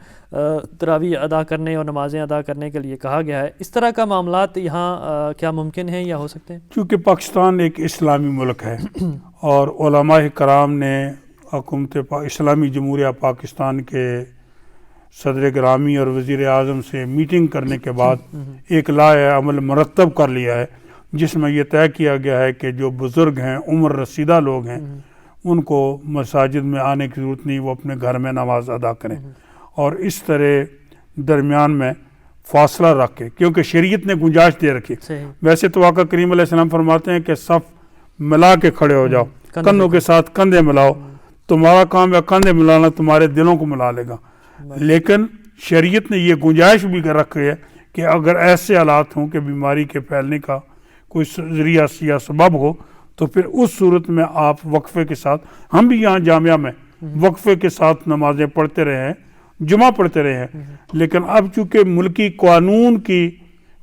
تراویح ادا کرنے اور نمازیں ادا کرنے کے لیے کہا گیا ہے، اس طرح کا معاملات یہاں کیا ممکن ہیں یا ہو سکتے ہیں؟ چونکہ پاکستان ایک اسلامی ملک ہے اور علماء کرام نے حکومت اسلامی جمہوریہ پاکستان کے صدر گرامی اور وزیر اعظم سے میٹنگ کرنے کے بعد ایک لائحہ عمل مرتب کر لیا ہے جس میں یہ طے کیا گیا ہے کہ جو بزرگ ہیں، عمر رسیدہ لوگ ہیں، ان کو مساجد میں آنے کی ضرورت نہیں، وہ اپنے گھر میں نماز ادا کریں اور اس طرح درمیان میں فاصلہ رکھ کے، کیونکہ شریعت نے گنجائش دے رکھی۔ ویسے تو آقا کریم علیہ السلام فرماتے ہیں کہ صف ملا کے کھڑے ہو جاؤ، کندھوں کے ساتھ کندھے ملاؤ، تمہارا کام ہے کندھے ملانا، تمہارے دلوں کو ملا لے گا، لیکن شریعت نے یہ گنجائش بھی کر رکھی ہے کہ اگر ایسے حالات ہوں کہ بیماری کے پھیلنے کا کوئی ذریعہ یا سبب ہو تو پھر اس صورت میں آپ وقفے کے ساتھ، ہم بھی یہاں جامعہ میں وقفے کے ساتھ نمازیں پڑھتے رہے ہیں، جمعہ پڑھتے رہے ہیں، لیکن اب چونکہ ملکی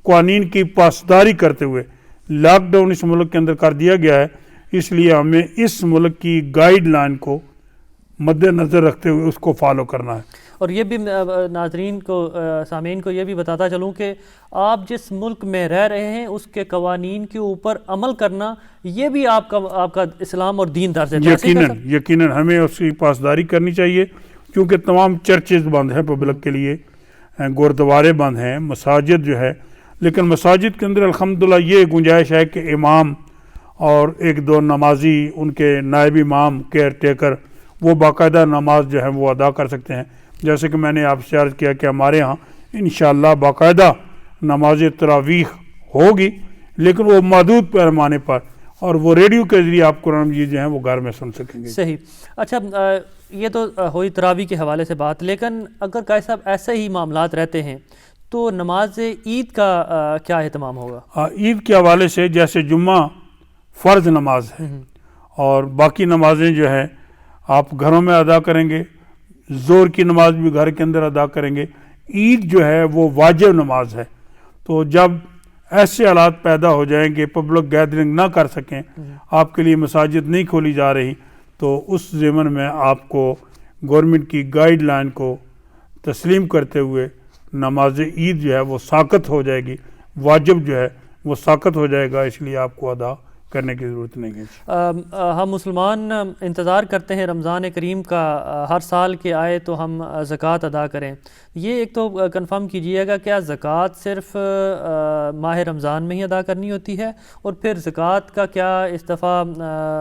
قوانین کی پاسداری کرتے ہوئے لاک ڈاؤن اس ملک کے اندر کر دیا گیا ہے، اس لیے ہمیں اس ملک کی گائیڈ لائن کو مد نظر رکھتے ہوئے اس کو فالو کرنا ہے۔ اور یہ بھی ناظرین کو، سامعین کو یہ بھی بتاتا چلوں کہ آپ جس ملک میں رہ رہے ہیں اس کے قوانین کے اوپر عمل کرنا یہ بھی آپ کا اسلام اور دین درس ہے۔ یقیناً ہمیں اس کی پاسداری کرنی چاہیے، کیونکہ تمام چرچز بند ہیں پبلک کے لیے، گردوارے بند ہیں، مساجد جو ہے، لیکن مساجد کے اندر الحمدللہ یہ گنجائش ہے کہ امام اور 1-2 نمازی، ان کے نائب امام، کیئر ٹیکر، وہ باقاعدہ نماز جو ہے وہ ادا کر سکتے ہیں۔ جیسے کہ میں نے آپ سے عرض کیا کہ ہمارے ہاں انشاءاللہ باقاعدہ نماز تراویح ہوگی، لیکن وہ محدود پیمانے پر، اور وہ ریڈیو کے ذریعے آپ قرآن مجید جو ہیں وہ گھر میں سن سکیں گے۔ صحیح۔ اچھا، یہ تو ہوئی تراویح کے حوالے سے بات، لیکن اگر قاری صاحب ایسے ہی معاملات رہتے ہیں تو نماز عید کا کیا اہتمام ہوگا؟ عید کے حوالے سے جیسے جمعہ فرض نماز ہے اور باقی نمازیں جو ہیں آپ گھروں میں ادا کریں گے، زور کی نماز بھی گھر کے اندر ادا کریں گے، عید جو ہے وہ واجب نماز ہے۔ تو جب ایسے حالات پیدا ہو جائیں کہ پبلک گیدرنگ نہ کر سکیں، آپ کے لیے مساجد نہیں کھولی جا رہی، تو اس ضمن میں آپ کو گورنمنٹ کی گائیڈ لائن کو تسلیم کرتے ہوئے نماز عید جو ہے وہ ساقط ہو جائے گی، واجب جو ہے وہ ساقط ہو جائے گا، اس لیے آپ کو ادا کرنے کی ضرورت نہیں ہے۔ ہم مسلمان انتظار کرتے ہیں رمضان کریم کا، ہر سال کے آئے تو ہم زکوٰۃ ادا کریں۔ یہ ایک تو کنفرم کیجئے گا کیا زکوٰۃ صرف ماہ رمضان میں ہی ادا کرنی ہوتی ہے، اور پھر زکوٰۃ کا کیا اس دفعہ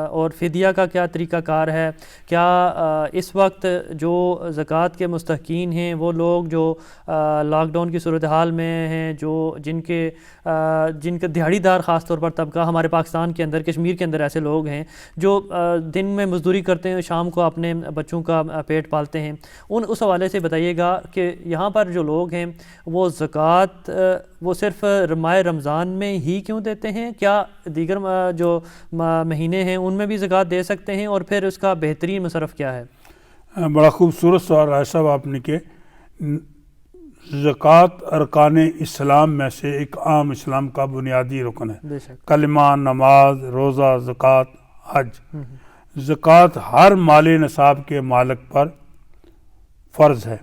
اور فدیہ کا کیا طریقہ کار ہے؟ کیا اس وقت جو زکوٰۃ کے مستحقین ہیں وہ لوگ جو لاک ڈاؤن کی صورتحال میں ہیں، جن کے دیہڑی دار خاص طور پر طبقہ ہمارے پاکستان کے اندر، کشمیر کے اندر ایسے لوگ ہیں جو دن میں مزدوری کرتے ہیں، شام کو اپنے بچوں کا پیٹ پالتے ہیں، اس حوالے سے بتائیے گا کہ یہاں پر جو لوگ ہیں وہ زکوٰۃ وہ صرف ماہ رمضان میں ہی کیوں دیتے ہیں؟ کیا دیگر جو مہینے ہیں ان میں بھی زکوٰۃ دے سکتے ہیں، اور پھر اس کا بہترین مصرف کیا ہے؟ بڑا خوبصورت سوال راج صاحب آپ نے کہ زکوٰۃ ارکان اسلام میں سے ایک عام اسلام کا بنیادی رکن ہے۔ بے شک۔ کلمہ، نماز، روزہ، زکوٰۃ، حج۔ زکوٰۃ ہر مال نصاب کے مالک پر فرض ہے۔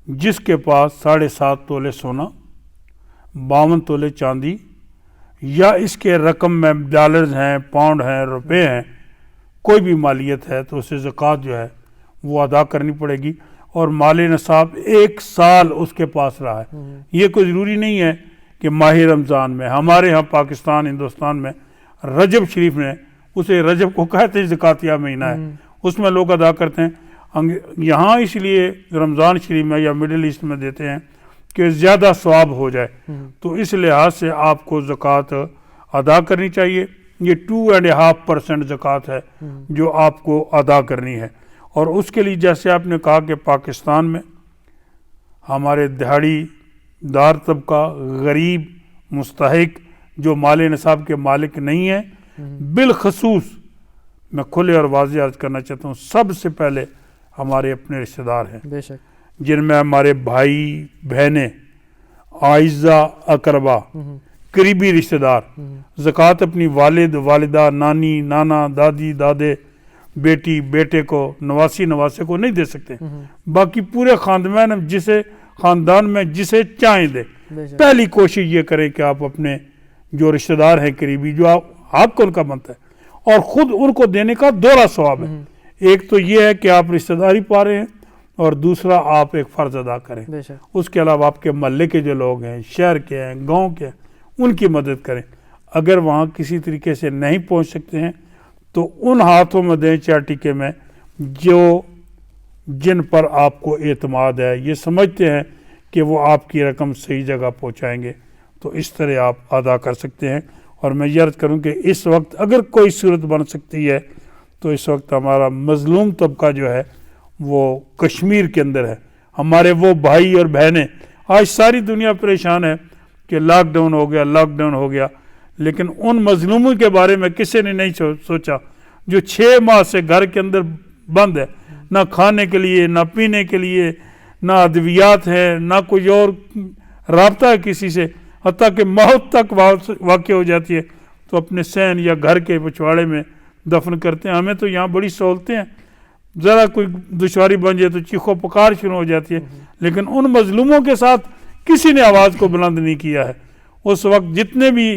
جس کے پاس 7.5 تولے سونا، 52 تولے چاندی، یا اس کے رقم میں ڈالرز ہیں، پاؤنڈ ہیں، روپے ہیں، کوئی بھی مالیت ہے، تو اسے زکوٰۃ جو ہے وہ ادا کرنی پڑے گی، اور مال نصاب 1 سال اس کے پاس رہا ہے۔ یہ کوئی ضروری نہیں ہے کہ ماہ رمضان میں، ہمارے ہاں پاکستان ہندوستان میں رجب شریف میں، اسے رجب کو کہتے ہیں زکاتیہ مہینہ ہے، اس میں لوگ ادا کرتے ہیں۔ یہاں اس لیے رمضان شریف میں یا مڈل ایسٹ میں دیتے ہیں کہ زیادہ ثواب ہو جائے، تو اس لحاظ سے آپ کو زکوٰۃ ادا کرنی چاہیے۔ یہ 2.5% زکوٰۃ ہے جو آپ کو ادا کرنی ہے، اور اس کے لیے جیسے آپ نے کہا کہ پاکستان میں ہمارے دہاڑی دار طبقہ، غریب، مستحق جو مال نصاب کے مالک نہیں ہیں، بالخصوص میں کھلے اور واضح عرض کرنا چاہتا ہوں، سب سے پہلے ہمارے اپنے رشتہ دار ہیں، بے شک، جن میں ہمارے بھائی بہنیں، اعزہ اقربا، قریبی رشتہ دار زکوٰۃ اپنی والد، والدہ، نانی، نانا، دادی، دادے، بیٹی، بیٹے کو، نواسی، نواسے کو نہیں دے سکتے، باقی پورے خاندان میں جسے چاہیں دے۔ پہلی کوشش یہ کریں کہ آپ اپنے جو رشتہ دار ہیں قریبی، جو آپ کو ان کا بنتا ہے، اور خود ان کو دینے کا دوہرا ثواب ہے۔ ایک تو یہ ہے کہ آپ رشتہ داری پا رہے ہیں، اور دوسرا آپ ایک فرض ادا کریں۔ اس کے علاوہ آپ کے محلے کے جو لوگ ہیں، شہر کے ہیں، گاؤں کے ہیں، ان کی مدد کریں۔ اگر وہاں کسی طریقے سے نہیں پہنچ سکتے ہیں تو ان ہاتھوں میں دیں چارٹیکے میں جن پر آپ کو اعتماد ہے، یہ سمجھتے ہیں کہ وہ آپ کی رقم صحیح جگہ پہنچائیں گے، تو اس طرح آپ ادا کر سکتے ہیں۔ اور میں یہ عرض کروں کہ اس وقت اگر کوئی صورت بن سکتی ہے تو اس وقت ہمارا مظلوم طبقہ جو ہے وہ کشمیر کے اندر ہے، ہمارے وہ بھائی اور بہنیں۔ آج ساری دنیا پریشان ہے کہ لاک ڈاؤن ہو گیا، لیکن ان مظلوموں کے بارے میں کسی نے نہیں سوچا جو 6 ماہ سے گھر کے اندر بند ہے، نہ کھانے کے لیے، نہ پینے کے لیے، نہ ادویات ہے، نہ کوئی اور رابطہ ہے کسی سے، حتیٰ کہ موت تک واقع ہو جاتی ہے تو اپنے صحن یا گھر کے پچھواڑے میں دفن کرتے ہیں۔ ہمیں تو یہاں بڑی سہولتیں ہیں، ذرا کوئی دشواری بن جائے تو چیخو پکار شروع ہو جاتی ہے، لیکن ان مظلوموں کے ساتھ کسی نے آواز کو بلند نہیں کیا ہے۔ اس وقت جتنے بھی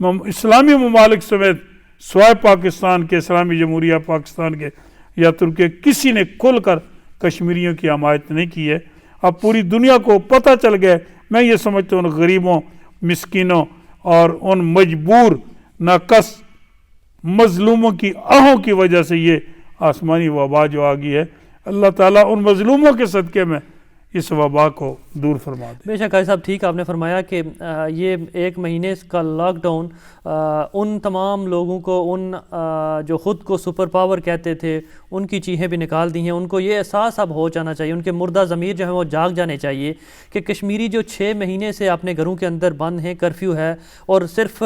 اسلامی ممالک سمیت سوائے پاکستان کے، اسلامی جمہوریہ پاکستان کے یا ترکی، کسی نے کھل کر کشمیریوں کی حمایت نہیں کی ہے۔ اب پوری دنیا کو پتہ چل گیا، میں یہ سمجھتا ہوں ان غریبوں، مسکینوں اور ان مجبور ناقص مظلوموں کی آہوں کی وجہ سے یہ آسمانی وبا جو آ گئی ہے، اللہ تعالیٰ ان مظلوموں کے صدقے میں اس وبا کو دور فرما دے۔ بے شک قاضی صاحب، ٹھیک آپ نے فرمایا کہ یہ 1 مہینے کا لاک ڈاؤن ان تمام لوگوں کو، ان جو خود کو سپر پاور کہتے تھے، ان کی چیخیں بھی نکال دی ہیں۔ ان کو یہ احساس اب ہو جانا چاہیے، ان کے مردہ ضمیر جو ہیں وہ جاگ جانے چاہیے کہ کشمیری جو 6 مہینے سے اپنے گھروں کے اندر بند ہیں، کرفیو ہے، اور صرف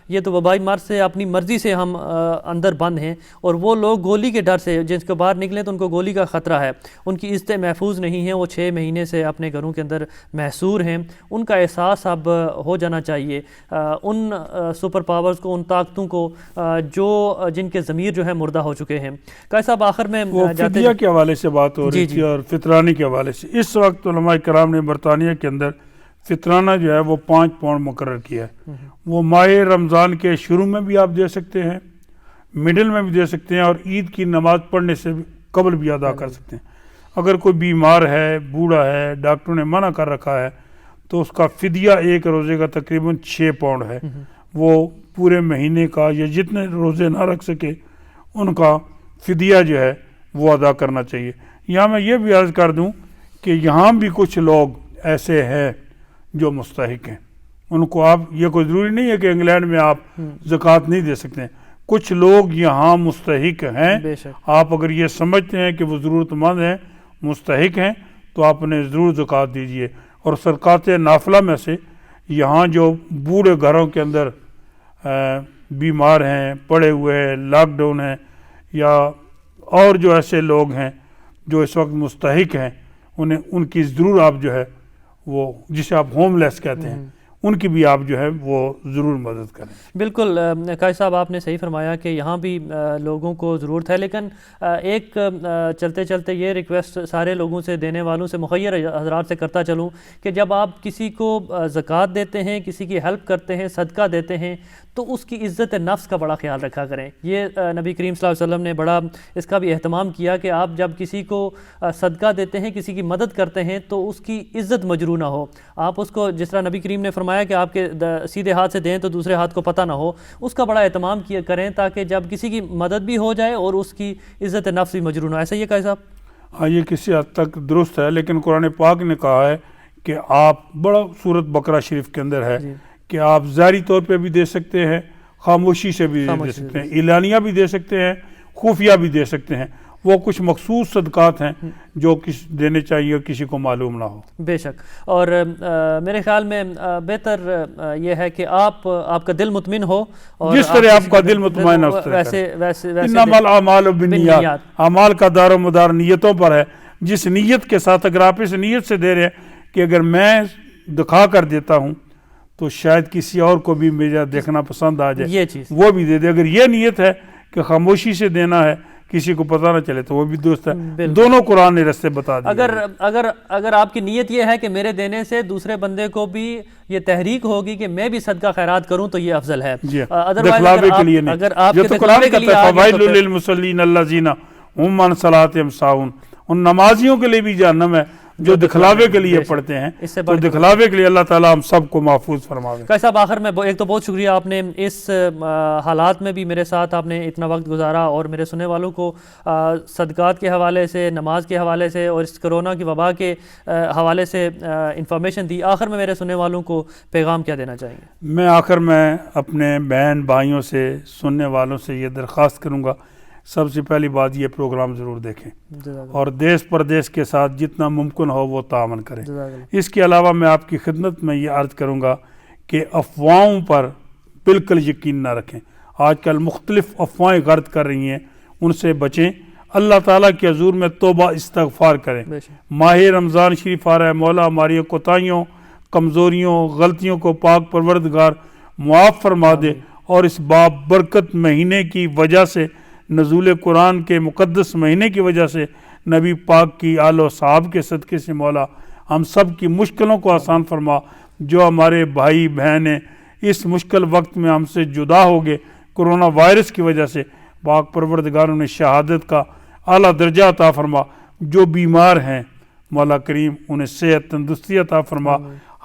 یہ تو وبائی مرض سے اپنی مرضی سے ہم اندر بند ہیں، اور وہ لوگ گولی کے ڈر سے جس کو باہر نکلیں تو ان کو گولی کا خطرہ ہے، ان کی عزتیں محفوظ نہیں ہیں، وہ 6 مہینے مہینے سے اپنے گھروں کے اندر محصور ہیں، ان کا احساس اب ہو جانا چاہیے ان سپر پاورز کو، ان طاقتوں کو جن کے ضمیر جو ہے مردہ ہو چکے ہیں۔ قاری صاحب آخر میں وہ فدیہ کے حوالے سے بات ہو رہی تھی اور فطرانی کے حوالے سے، اس وقت علماء کرام نے برطانیہ کے اندر فطرانہ جو ہے وہ 5 پاؤنڈ مقرر کیا ہے۔ وہ ماہ رمضان کے شروع میں بھی آپ دے سکتے ہیں، مڈل میں بھی دے سکتے ہیں، اور عید کی نماز پڑھنے سے قبل بھی ادا کر سکتے ہیں۔ اگر کوئی بیمار ہے، بوڑھا ہے، ڈاکٹروں نے منع کر رکھا ہے، تو اس کا فدیہ ایک روزے کا تقریباً 6 پاؤنڈ ہے۔ وہ پورے مہینے کا یا جتنے روزے نہ رکھ سکے ان کا فدیہ جو ہے وہ ادا کرنا چاہیے۔ یہاں میں یہ بھی عرض کر دوں کہ یہاں بھی کچھ لوگ ایسے ہیں جو مستحق ہیں، ان کو آپ، یہ کوئی ضروری نہیں ہے کہ انگلینڈ میں آپ زکوٰۃ نہیں دے سکتے ہیں، کچھ لوگ یہاں مستحق ہیں۔ آپ اگر یہ سمجھتے ہیں کہ وہ ضرورت مند ہیں، مستحق ہیں، تو آپ انہیں ضرور زکوٰۃ دیجیے۔ اور صدقات نافلہ میں سے یہاں جو بوڑھے گھروں کے اندر بیمار ہیں، پڑے ہوئے ہیں، لاک ڈاؤن ہیں، یا اور جو ایسے لوگ ہیں جو اس وقت مستحق ہیں، ان کی ضرور آپ جو ہے وہ، جسے آپ ہوم لیس کہتے ہیں، ان کی بھی آپ جو ہے وہ ضرور مدد کریں۔ بالکل قاری صاحب آپ نے صحیح فرمایا کہ یہاں بھی لوگوں کو ضرورت ہے، لیکن ایک چلتے چلتے یہ ریکویسٹ سارے لوگوں سے، دینے والوں سے، مخیر حضرات سے کرتا چلوں کہ جب آپ کسی کو زکوٰۃ دیتے ہیں، کسی کی ہیلپ کرتے ہیں، صدقہ دیتے ہیں، تو اس کی عزت نفس کا بڑا خیال رکھا کریں۔ یہ نبی کریم صلی اللہ علیہ وسلم نے بڑا اس کا بھی اہتمام کیا کہ آپ جب کسی کو صدقہ دیتے ہیں، کسی کی مدد کرتے ہیں، تو اس کی عزت مجروح نہ ہو۔ آپ اس کو، جس طرح نبی کریم نے فرمایا کہ آپ کے سیدھے ہاتھ سے دیں تو دوسرے ہاتھ کو پتہ نہ ہو، اس کا بڑا اہتمام کیا کریں تاکہ جب کسی کی مدد بھی ہو جائے اور اس کی عزت نفس بھی مجروح نہ ہو۔ ایسا ہی ہے قاری صاحب؟ ہاں، یہ کسی حد تک درست ہے، لیکن قرآن پاک نے کہا ہے کہ آپ، بڑا سورۃ بقرہ شریف کے اندر ہے کہ آپ ظاہری طور پہ بھی دے سکتے ہیں، خاموشی سے بھی دے سکتے ہیں، اعلانیہ بھی دے سکتے ہیں، خفیہ بھی دے سکتے ہیں۔ وہ کچھ مخصوص صدقات ہیں جو دینے چاہیے اور کسی کو معلوم نہ ہو۔ بے شک، اور میرے خیال میں بہتر یہ ہے کہ آپ کا دل مطمئن ہو، اور جس طرح آپ کا دل مطمئن ہے ویسے انما الاعمال بالنیات، اعمال کا دار و مدار نیتوں پر ہے۔ جس نیت کے ساتھ، اگر آپ اس نیت سے دے رہے ہیں کہ اگر میں دکھا کر دیتا ہوں تو شاید کسی اور کو بھی میرا دیکھنا پسند آ جائے، یہ چیز وہ بھی دے دے۔ اگر یہ نیت ہے کہ خاموشی سے دینا ہے، کسی کو پتہ نہ چلے، تو وہ بھی درست ہے۔ دونوں قرآن نے رستے بتا دیے۔ اگر آپ کی نیت یہ ہے کہ میرے دینے سے دوسرے بندے کو بھی یہ تحریک ہوگی کہ میں بھی صدقہ خیرات کروں، تو یہ افضل ہے۔ دکھلاوے کے لیے نہیں، جو تو قرآن کہتا ہے فوائل للمصلین الذین هم عن صلاتهم ساہون، ان نمازیوں کے لیے بھی جہنم ہے جو دکھلاوے کے لیے پڑھتے ہیں، تو دکھلاوے کے لیے اللہ تعالیٰ ہم سب کو محفوظ فرماوے۔ قاری صاحب آخر میں ایک تو بہت شکریہ، آپ نے اس حالات میں بھی میرے ساتھ آپ نے اتنا وقت گزارا، اور میرے سننے والوں کو صدقات کے حوالے سے، نماز کے حوالے سے، اور اس کرونا کی وبا کے حوالے سے انفارمیشن دی۔ آخر میں میرے سننے والوں کو پیغام کیا دینا چاہیں گے؟ میں آخر میں اپنے بہن بھائیوں سے، سننے والوں سے یہ درخواست کروں گا، سب سے پہلی بات یہ پروگرام ضرور دیکھیں، اور دیس پردیس کے ساتھ جتنا ممکن ہو وہ تعاون کریں۔ اس کے علاوہ میں آپ کی خدمت میں یہ عرض کروں گا کہ افواہوں پر بالکل یقین نہ رکھیں۔ آج کل مختلف افواہیں غرد کر رہی ہیں، ان سے بچیں۔ اللہ تعالیٰ کے حضور میں توبہ استغفار کریں۔ ماہ رمضان شریف آ رہا ہے، مولا ہماری کوتاہیوں، کمزوریوں، غلطیوں کو پاک پروردگار معاف فرما دے، اور اس بابرکت مہینے کی وجہ سے، نزول قرآن کے مقدس مہینے کی وجہ سے، نبی پاک کی آل و صحاب کے صدقے سے مولا ہم سب کی مشکلوں کو آسان فرما۔ جو ہمارے بھائی بہنیں اس مشکل وقت میں ہم سے جدا ہو گئے کرونا وائرس کی وجہ سے، پاک پروردگار انہیں شہادت کا اعلیٰ درجہ عطا فرما۔ جو بیمار ہیں مولا کریم انہیں صحت تندرستی عطا فرما۔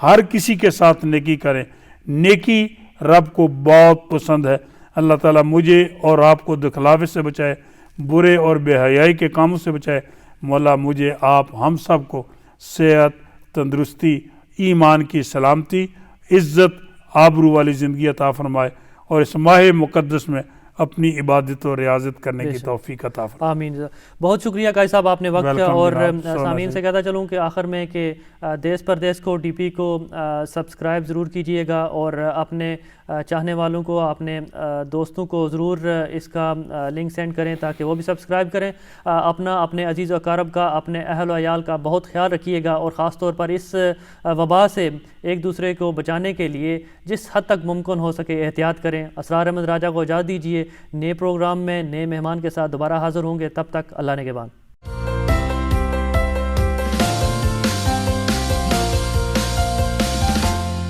ہر کسی کے ساتھ نیکی کریں، نیکی رب کو بہت پسند ہے۔ اللہ تعالیٰ مجھے اور آپ کو دکھلاوے سے بچائے، برے اور بے حیائی کے کاموں سے بچائے۔ مولا مجھے، آپ، ہم سب کو صحت، تندرستی، ایمان کی سلامتی، عزت، آبرو والی زندگی عطا فرمائے، اور اس ماہ مقدس میں اپنی عبادت و ریاضت کرنے کی توفیق عطا فرمائے۔ آمین۔ بہت شکریہ قاری صاحب، آپ نے وقت دیا، اور سامعین سے کہتا چلوں کہ آخر میں کہ دیس پردیس کو، ٹی پی کو سبسکرائب ضرور کیجئے گا، اور اپنے چاہنے والوں کو، اپنے دوستوں کو ضرور اس کا لنک سینڈ کریں تاکہ وہ بھی سبسکرائب کریں۔ اپنے عزیز و اقارب کا، اپنے اہل و عیال کا بہت خیال رکھیے گا، اور خاص طور پر اس وبا سے ایک دوسرے کو بچانے کے لیے جس حد تک ممکن ہو سکے احتیاط کریں۔ اسرار احمد راجہ کو اجازت دیجیے، نئے پروگرام میں نئے مہمان کے ساتھ دوبارہ حاضر ہوں گے، تب تک اللہ نگہبان۔